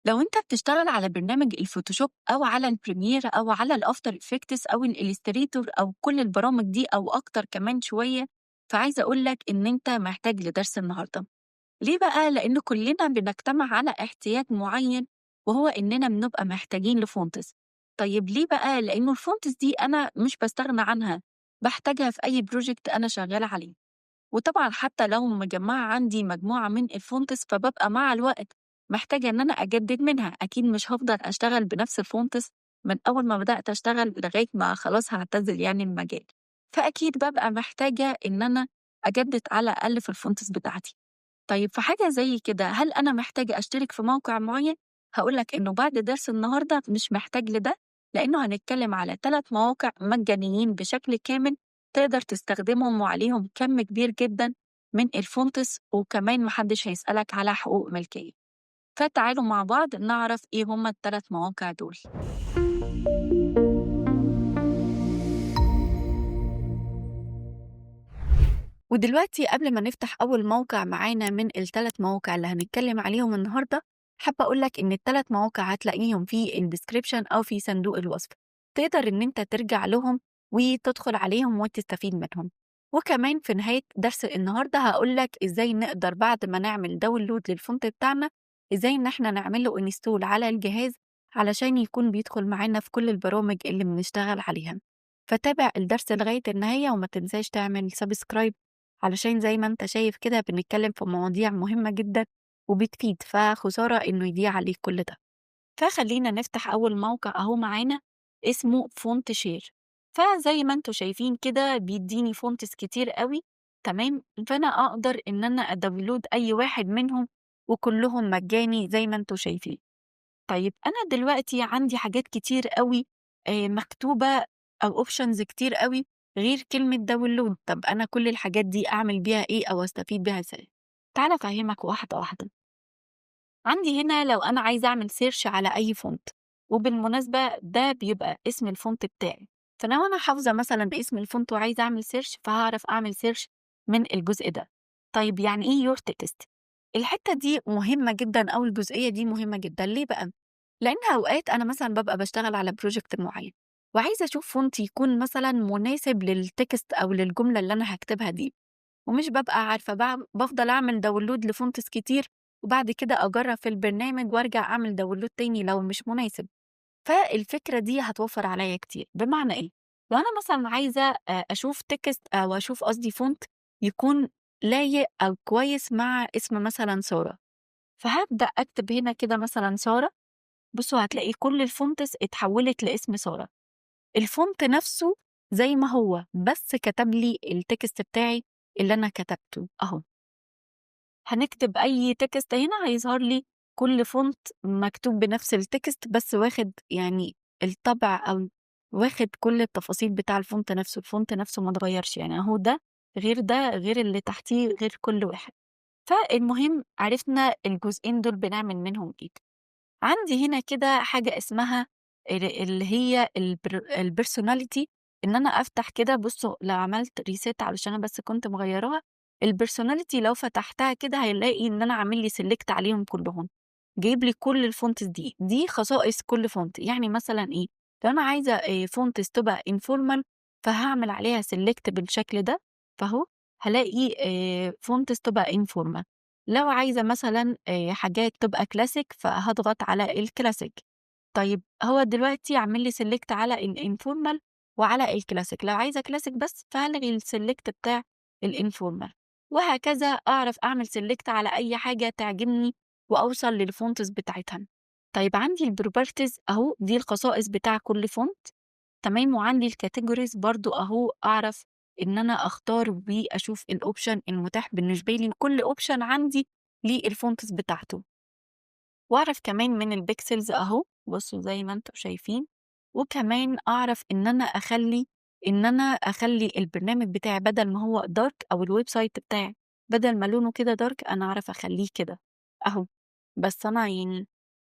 لو أنت بتشتغل على برنامج الفوتوشوب أو على البريمير أو على الأفتر إفكتس أو الإليستريتور أو كل البرامج دي أو أكتر كمان شوية، فعايزة أقولك إن أنت محتاج لدرس النهاردة. ليه بقى؟ لأن كلنا بنجتمع على احتياج معين، وهو إننا بنبقى محتاجين لفونتس. طيب ليه بقى؟ لأنه الفونتس دي أنا مش بستغنى عنها، بحتاجها في أي بروجكت أنا شغالة عليه. وطبعًا حتى لو مجمّعة عندي مجموعة من الfonts فبابقى مع الوقت محتاجة إن أنا أجدد منها، أكيد مش هافضل أشتغل بنفس الfonts من أول ما بدأت أشتغل لغاية ما خلاص هاعتزل يعني المجال، فأكيد بابقى محتاجة إن أنا أجدد على الأقل في الfonts بتاعتي. طيب في حاجة زي كده هل أنا محتاجة أشترك في موقع معين؟ هاقول لك إنه بعد درس النهارده مش محتاج لده، لإنه هنتكلم على 3 مواقع مجانيين بشكل كامل تقدر تستخدمهم وعليهم كم كبير جدًا من الfonts وكمان ما حدش هيسألك على حقوق ملكية. فتعالوا مع بعض نعرف إيه هم ال3 مواقع دول. ودلوقتي قبل ما نفتح أول موقع معانا من ال3 مواقع اللي هنتكلم عليهم النهارده، حابة أقول لك إن ال3 مواقع هتلاقيهم في الdescription أو في صندوق الوصف، تقدر إن أنت ترجع لهم وتدخل عليهم وتستفيد منهم. وكمان في نهاية درس النهارده هاقول لك إزاي نقدر بعد ما نعمل download للfont بتاعنا، إزاي إن إحنا نعمل له install على الجهاز علشان يكون بيدخل معانا في كل البرامج اللي بنشتغل عليها. فتابع الدرس لغاية النهاية وما تنساش تعمل subscribe علشان زي ما أنت شايف كده بنتكلم في مواضيع مهمة جدًا وبتفيد، فخسارة إنه يضيع عليك كل ده. فخلّينا نفتح أول موقع أهو معانا اسمه FontShare. فزي ما أنتم شايفين كده بيدّيني fonts كتير أوي، تمام، فأنا أقدر إن أنا أdownload أي واحد منهم وكلّهم مجاني زي ما أنتم شايفين. طيب أنا دلوقتي عندي حاجات كتير أوي مكتوبة أو options كتير أوي غير كلمة download. طب أنا كل الحاجات دي أعمل بيها إيه أو أستفيد بيها إزاي؟ تعالَ أفهّمك واحدة، واحدة. عندي هنا لو أنا عايزة أعمل search على أي font، وبالمناسبة ده بيبقى اسم الfont بتاعي، فلو أنا حافظة مثلًا اسم الfont وعايزة أعمل search فهاعرف أعمل search من الجزء ده. طيب يعني إيه your text؟ الحتّة دي مهمة جدًا أو الجزئية دي مهمة جدًا، ليه بقى؟ لإن أوقات أنا مثلًا بابقى باشتغل على project معيّن، وعايزة أشوف font يكون مثلًا مناسب للtext أو للجملة اللي أنا هاكتبها دي، ومش بابقى عارفة بافضل أعمل download لfonts كتير، وبعد كده أجرّب في البرنامج وأرجع أعمل download تاني لو مش مناسب. فالفكرة دي هتوفّر عليّا كتير، بمعنى إيه؟ لو أنا مثلًا عايزة أشوف text أو أشوف قصدي font يكون لايق أو كويس مع اسم مثلًا سارة، فهابدأ أكتب هنا كده مثلًا سارة. بُصّوا هتلاقي كل الfonts اتحوّلت لاسم سارة، الfont نَفْسه زي ما هو، بس كتب لي الtext بتاعي اللي أنا كتبته أهو. هنكتب أي text هنا هيظهر لي كل font مكتوب بنفس الtext بس واخد يعني الطبع أو واخد كل التفاصيل بتاع الfont نفسه، الfont نفسه ما اتغيّرش، يعني أهو ده غير اللي تحتيه غير كل واحد. فالمهم عرفنا الجزئين دول بنعمل منهم إيه. عندي هنا كده حاجة اسمها اللي هي الpersonality، إن أنا أفتح كده. بُصّوا لو عملت reset علشان أنا بس كنت مغيّراها، الpersonality لو فتحتها كده هيلاقي إن أنا عامل لي select عليهم كلّهم، جايب لي كل الfonts دي خصائص كل font. يعني مثلًا إيه، لو أنا عايزة fonts تبقى informal فهاعمل عليها select بالشكل ده، فأهو هالاقي fonts تبقى informal. لو عايزة مثلًا حاجات تبقى classic فهاضغط على الclassic. طيب هو دلوقتي عامل لي select على الinformal وعلى الclassic، لو عايزة classic بس فهالغي الselect بتاع الinformal، وهكذا أعرف أعمل select على أي حاجة تعجبني وأوصل للfonts بتاعتها. طيب عندي الproperties أهو دي الخصائص بتاع كل font، تمام، وعندي الcategories برضه أهو أعرف إن أنا أختار وأشوف الoption المتاح بالنسبة لي، وكل option عندي ليه الfonts بتاعته. وأعرف كمان من الpixels أهو، بصوا زي ما أنتم شايفين، وكمان أعرف إن أنا أخلّي البرنامج بتاعي بدل ما هو dark أو الweb site بتاعي بدل ما لونه كده dark أنا أعرف أخلّيه كده أهو. بس أنا يعني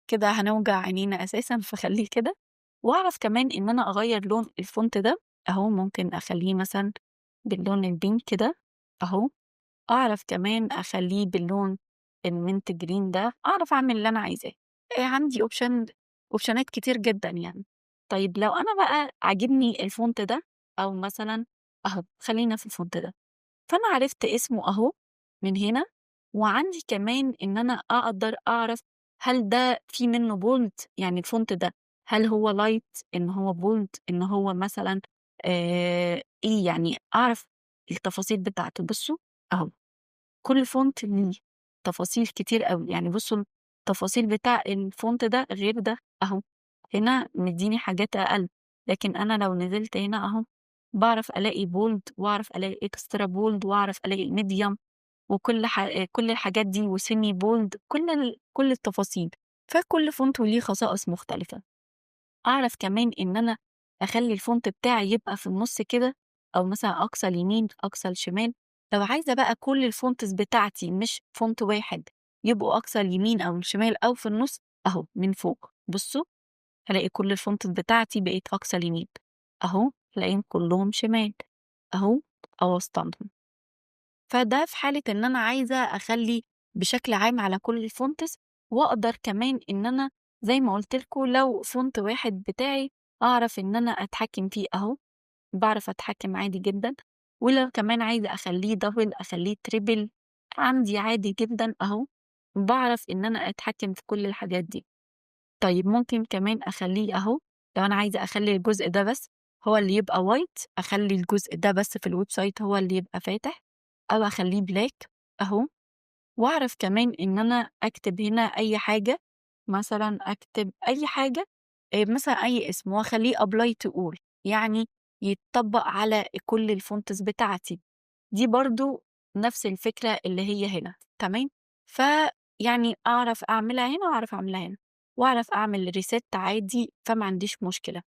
كده هنوجع عينينا أساسًا فاخلّيه كده. وأعرف كمان إن أنا أغيّر لون الfont ده أهو، ممكن أخلّيه مثلًا باللون الpink كده أهو. أعرف كمان أخلّيه باللون الmint green ده، أعرف أعمل اللي أنا عايزاه. عندي أوبشنات كتير جدًا يعني. طيب لو أنا بقى عاجبني الفونت ده أو مثلًا أهو خلّينا في الفونت ده، فأنا عرفت اسمه أهو من هنا، وعندي كمان إن أنا أقدر أعرف هل ده في منّه bold يعني الفونت ده هل هو light إن هو bold إن هو مثلًا إيه يعني أعرف التفاصيل بتاعته. بُصّوا أهو كل فونت ليه تفاصيل كتير أوي، يعني بُصّوا التفاصيل بتاع الفونت ده غير ده أهو، هنا مدّيني حاجات أقل، لكن أنا لو نزلت هنا أهو باعرف ألاقي bold وأعرف ألاقي extra bold وأعرف ألاقي medium وكل كل الحاجات دي وsemi bold كل التفاصيل، فكل فونت وليه خصائص مختلفة. أعرف كمان إن أنا أخلّي الفونت بتاعي يبقى في النُص كده أو مثلًا أقصى اليمين، أقصى الشمال. لو عايزة بقى كل الfonts بتاعتي مش فونت واحد يبقوا أقصى اليمين أو الشمال أو في النُص، أهو من فوق بُصّوا هالاقي كل الfonts بتاعتي بقت أقصى اليمين، أهو هالاقيهم كلّهم شمال، أهو أوسطنهم. فده في حالة إن أنا عايزة أخلّي بشكل عام على كل الfonts وأقدر كمان إن أنا زي ما قُلت لكم لو font واحد بتاعي أعرف إن أنا أتحكّم فيه أهو، باعرف أتحكّم عادي جدًا، ولو كمان عايزة أخلّيه double أخلّيه triple عندي عادي جدًا أهو، باعرف إن أنا أتحكّم في كل الحاجات دي. طيب ممكن كمان أخلّيه أهو، لو أنا عايزة أخلّي الجزء ده بس هو اللي يبقى white أخلّي الجزء ده بس في الwebsite هو اللي يبقى فاتح، أو أخلّيه black أهو، وأعرف كمان إن أنا أكتب هنا أي حاجة، مثلًا أكتب أي حاجة مثلًا أي اسم وأخلّيه apply to all يعني يتطبّق على كل الfonts بتاعتي، دي برضه نفس الفكرة اللي هي هنا، تمام؟ فيعني أعرف أعملها هنا وأعرف أعملها هنا، وأعرف أعمل reset عادي فما عنديش مشكلة.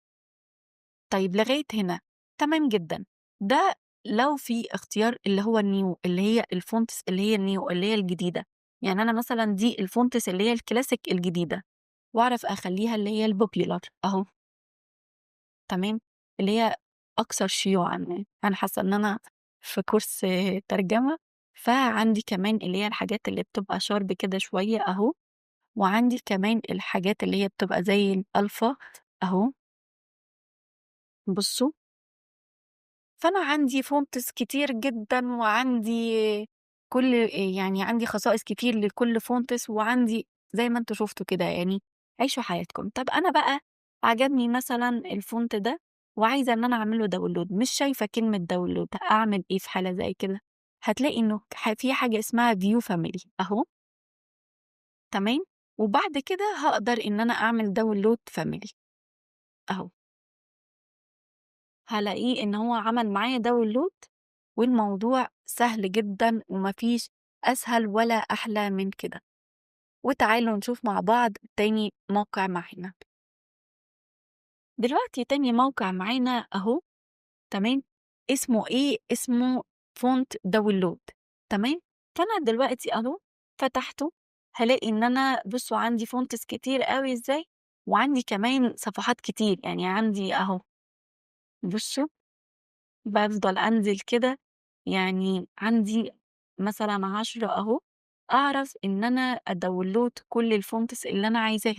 طيب لغاية هنا تمام جدًا، ده لو في اختيار اللي هو الnew اللي هي الfonts اللي هي الnew اللي هي الجديدة، يعني أنا مثلًا دي الfonts اللي هي الclassic الجديدة، وأعرف أخلّيها اللي هي الpopular أهو، تمام، اللي هي أكثر شيوعًا يعني، أنا حاسة إن أنا في كورس ترجمة، فعندي كمان اللي هي الحاجات اللي بتبقى sharp كده شوية أهو، وعندي كمان الحاجات اللي هي بتبقى زي الألفا أهو، بُصّوا فأنا عندي fonts كتير جدًا، وعندي كل يعني عندي خصائص كتير لكل fonts وعندي زي ما أنتم شُفتوا كده يعني عيشوا حياتكم. طَب أنا بقى عجبني مثلًا الfont ده وعايزة إن أنا أعمل له download مش شايفة كلمة download أعمل إيه في حالة زي كده؟ هتلاقي إنه في حاجة اسمها view family أهو تمام، وبعد كده هاقدر إن أنا أعمل download family أهو. هالاقيه إن هو عمل معايا download والموضوع سهل جدًا وما فيش أسهل ولا أحلى من كده. وتعالوا نشوف مع بعض تاني موقع معانا. دلوقتي تاني موقع معانا أهو تمام، اسمه إيه، اسمه font download تمام، فأنا دلوقتي أهو فتحته هالاقي إن أنا بُصّوا عندي fonts كتير أوي إزاي، وعندي كمان صفحات كتير، يعني عندي أهو بُصّوا بافضل أنزل كده، يعني عندي مثلًا 10 أهو، أعرف إن أنا أdownload كل الfonts اللي أنا عايزاها،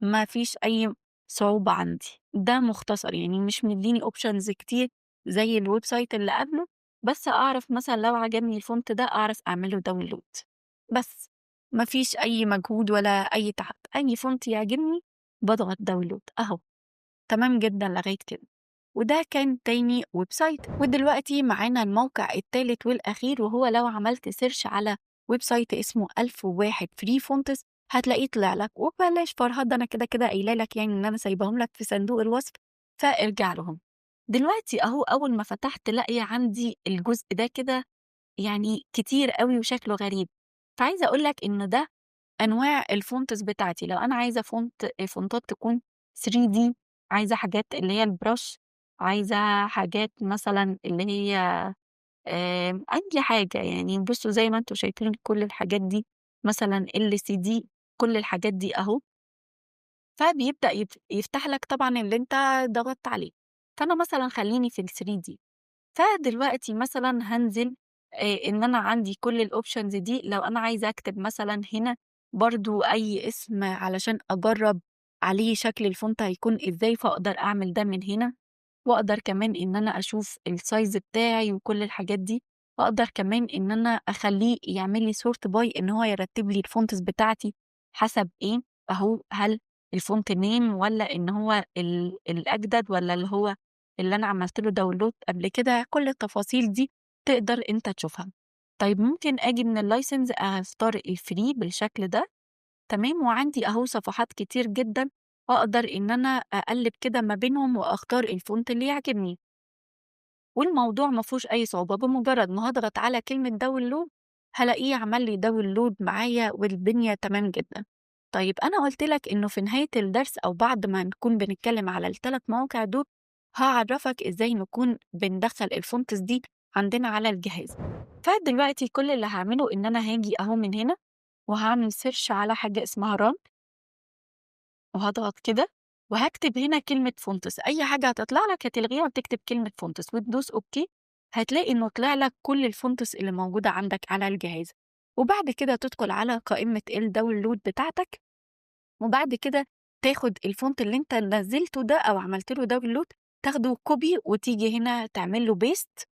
ما فيش أي صعوبة عندي، ده مختصر يعني مش مدّيني options كتير زي الwebsite اللي قبله، بس أعرف مثلًا لو عجبني الfont ده أعرف أعمل له download بس، ما فيش أي مجهود ولا أي تعب، أي font يعجبني باضغط download أهو، تمام جدًا لغاية كده. وده كان تاني ويب سايت ودلوقتي معانا الموقع التالت والأخير وهو لو عملت سيرش على ويب سايت اسمه 1001 فري فونتس هتلاقيه طلع لك وبلاش فرهدة أنا كده قايله لك يعني إن أنا سايباهم لك في صندوق الوصف فارجع لهم. دلوقتي أهو أول ما فتحت لاقي عندي الجزء ده كده يعني كتير قوي وشكله غريب، فعايزة أقول لك إن ده أنواع الفونتس بتاعتي لو أنا عايزة فونتات تكون 3D عايزة حاجات اللي هي البرش عايزة حاجات مثلًا اللي هي أي حاجة يعني بُصّوا زي ما أنتم شايفين كل الحاجات دي مثلًا LCD كل الحاجات دي أهو، فبيبدأ يفتح لك طبعًا اللي أنت ضغطت عليه، فأنا مثلًا خلّيني في ال3D فدلوقتي مثلًا هانزل إن أنا عندي كل الoptions دي لو أنا عايزة أكتب مثلًا هنا برضه أي اسم علشان أجرّب عليه شكل الفونت هيكون إزاي، فأقدر أعمل ده من هنا، وأقدر كمان إن أنا أشوف الsize بتاعي وكل الحاجات دي، وأقدر كمان إن أنا أخلّيه يعمل لي sort by إن هو يرتّب لي الfonts بتاعتي حسب إيه، أهو هل الfont name والّا إن هو الأجدد والّا اللي أنا عملت له download قبل كده، كل التفاصيل دي تقدر أنت تشوفها. طيب ممكن آجي من الlicense أختار الfree بالشكل ده، تمام، وعندي أهو صفحات كتير جدًا أقدر إن أنا أقلِّب كده ما بينهم وأختار الfont اللي يعجبني، والموضوع ما فيهوش أي صعوبة، بمجرد ما هاضغط على كلمة download هالاقيه عمل لي download معايا والدنيا تمام جدًا. طيب أنا قُلت لك إنه في نهاية الدرس أو بعد ما نكون بنتكلم على ال3 مواقع دول، هاعرّفك إزاي نكون بندخّل الfonts دي عندنا على الجهاز. فدلوقتي كل اللي هاعمله إن أنا هاجي أهو من هنا وهاعمل search على حاجة اسمها run وهاضغط كده وهاكتب هنا كلمة فونتس، أي حاجة هتطلع لك هتلغيها وتكتب كلمة فونتس وتدوس أوكي، هتلاقي إنه طلع لك كل الفونتس اللي موجودة عندك على الجهاز، وبعد كده تدخل على قائمة الداونلود بتاعتك، وبعد كده تاخد الفونت اللي أنت نزلته ده أو عملت له داونلود تاخده كوبي وتيجي هنا تعمل له بيست،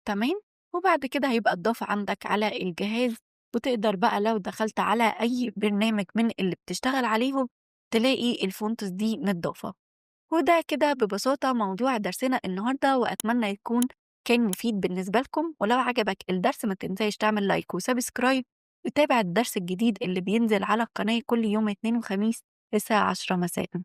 تمام، وبعد كده هيبقى اتضاف عندك على الجهاز، وتقدر بقى لو دخلت على أي برنامج من اللي بتشتغل عليهم تلاقي الفونتس دي متضافة. وده كده ببساطة موضوع درسنا النهاردة، وأتمنى يكون كان مفيد بالنسبة لكم، ولو عجبك الدرس ما تنساش تعمل لايك وسبسكرايب وتابع الدرس الجديد اللي بينزل على القناة كل يوم اثنين وخميس الساعة 10 مساء.